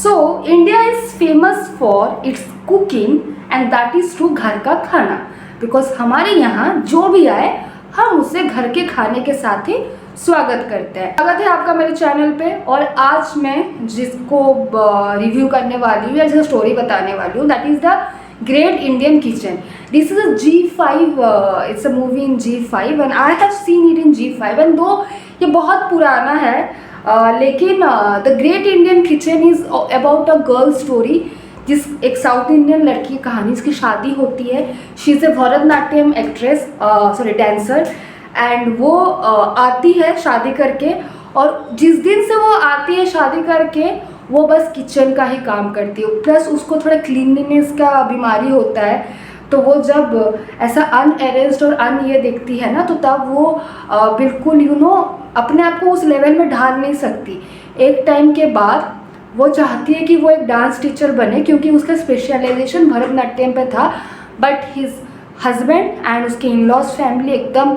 So India is famous for its cooking and that is through घर का खाना, because हमारे यहाँ जो भी आए हम उसे घर के खाने के साथ ही स्वागत करते हैं। स्वागत है आपका मेरे चैनल पे। और आज मैं जिसको रिव्यू करने वाली हूँ या जिसको स्टोरी बताने वाली हूँ, that is the great Indian kitchen. This is a G5, it's a movie in G5 and I have seen it in G5 and दो ये बहुत पुराना है, लेकिन the great Indian kitchen is about a girl story, जिस एक south Indian लड़की की कहानी, इसकी शादी होती है। She is a Bharatanatyam actress, sorry dancer, and वो आती है शादी करके, और जिस दिन से वो आती है शादी करके वो बस किचन का ही काम करती है। प्लस उसको थोड़ा क्लीनलीनेस का बीमारी होता है, तो वो जब ऐसा अनअरेंज्ड और अन ये देखती है ना, तो तब वो बिल्कुल अपने आप को उस लेवल में ढाल नहीं सकती। एक टाइम के बाद वो चाहती है कि वो एक डांस टीचर बने, क्योंकि उसका स्पेशलाइजेशन भरतनाट्यम पे था। बट हिज हस्बैंड एंड उसके इन लॉज फैमिली एकदम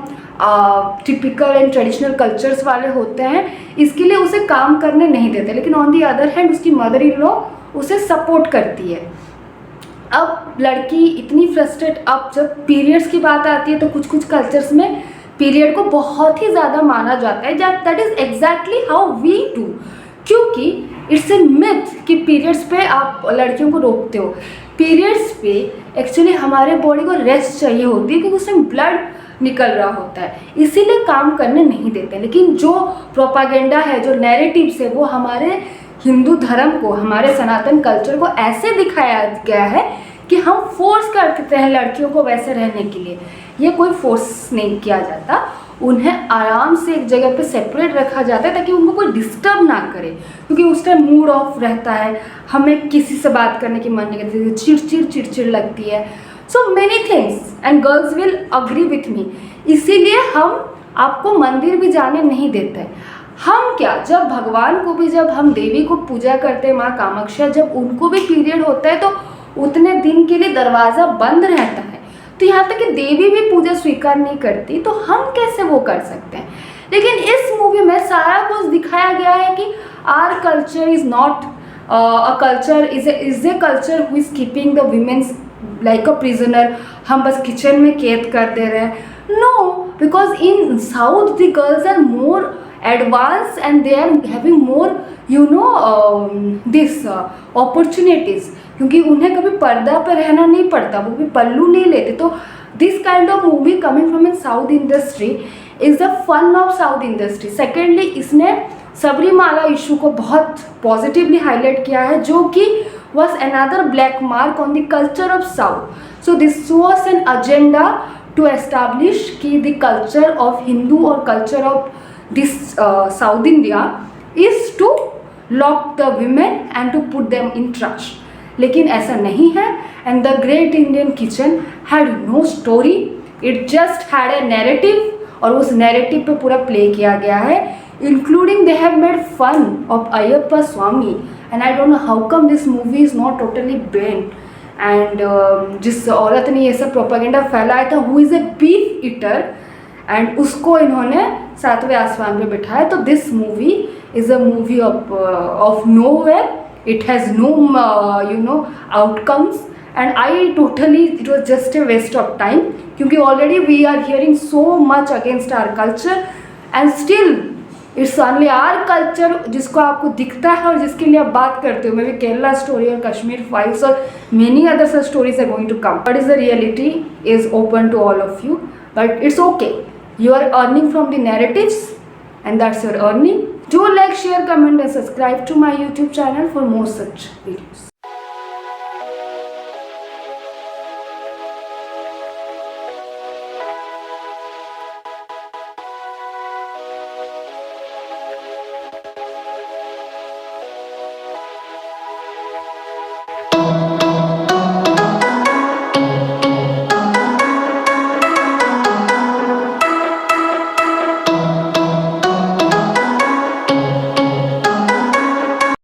टिपिकल एंड ट्रेडिशनल कल्चर्स वाले होते हैं, इसके लिए उसे काम करने नहीं देते। लेकिन ऑन दी अदर हैंड उसकी मदर इन लॉ उसे सपोर्ट करती है। अब लड़की इतनी फ्रस्ट्रेट, अब जब पीरियड्स की बात आती है तो कुछ कुछ कल्चर्स में पीरियड को बहुत ही ज़्यादा माना जाता है, that is exactly how we do, क्योंकि इट्स ए मिथ कि पीरियड्स पे आप लड़कियों को रोकते हो। पीरियड्स पे एक्चुअली हमारे बॉडी को रेस्ट चाहिए होती है, क्योंकि उसमें ब्लड निकल रहा होता है, इसीलिए काम करने नहीं देते। लेकिन जो प्रोपागेंडा है, जो नैरेटिव्स है, वो हमारे हिंदू धर्म को, हमारे सनातन कल्चर को ऐसे दिखाया गया है कि हम फोर्स करते हैं लड़कियों को वैसे रहने के लिए। ये कोई फोर्स नहीं किया जाता, उन्हें आराम से एक जगह पे सेपरेट रखा जाता है ताकि उनको कोई डिस्टर्ब ना करे, क्योंकि उस टाइम मूड ऑफ रहता है, हमें किसी से बात करने की मन नहीं करती, चिड़चिड़ लगती है। So many things and girls will agree with me, इसीलिए हम आपको मंदिर भी जाने नहीं देते। हम क्या, जब भगवान को भी, जब हम देवी को पूजा करते हैं, माँ कामाख्या, जब उनको भी पीरियड होता है तो उतने दिन के लिए दरवाज़ा बंद रहता है। तो यहाँ तक कि देवी भी पूजा स्वीकार नहीं करती, तो हम कैसे वो कर सकते हैं। लेकिन इस मूवी में सारा कुछ दिखाया गया है कि our culture is not a culture, is a culture who is keeping the womens like a prisoner. हम बस किचन में कैद कर दे रहे हैं। No, because in south the girls are more advanced and they are having more this opportunities, क्योंकि उन्हें कभी पर्दा पर रहना नहीं पड़ता, वो भी पल्लू नहीं लेते। तो this kind of movie coming from in south industry is the fun of south industry. Secondly, इसने सबरीमाला इशू को बहुत पॉजिटिवली हाईलाइट किया है, जो कि was another black mark on the culture of south. So this was an agenda to establish कि the culture of Hindu और culture of this South India is to lock the women and to put them in trash. लेकिन ऐसा नहीं है, and the great Indian kitchen had no story, it just had a narrative, और उस narrative पे पूरा play किया गया है, including they have made fun of Ayyappa Swami, and I don't know how come this movie is not totally banned. and जिस औरत ने ये सब प्रोपागेंडा फैलाया था, who is a beef eater, and उसको इन्होंने 7वें आसमान पे बिठाया। तो this movie is a movie of nowhere, it has no outcomes, and I totally, it was just a waste of time, क्योंकि already we are hearing so much against our culture, and still it's only our culture जिसको आपको दिखता है और जिसके लिए आप बात करते हो। मे बी केरला स्टोरी और कश्मीर फाइल्स और many other such stories are going to come, but is the reality is open to all of you, but it's okay, you are earning from the narratives and that's your earning. Do like, share, comment and subscribe to my YouTube channel for more such videos.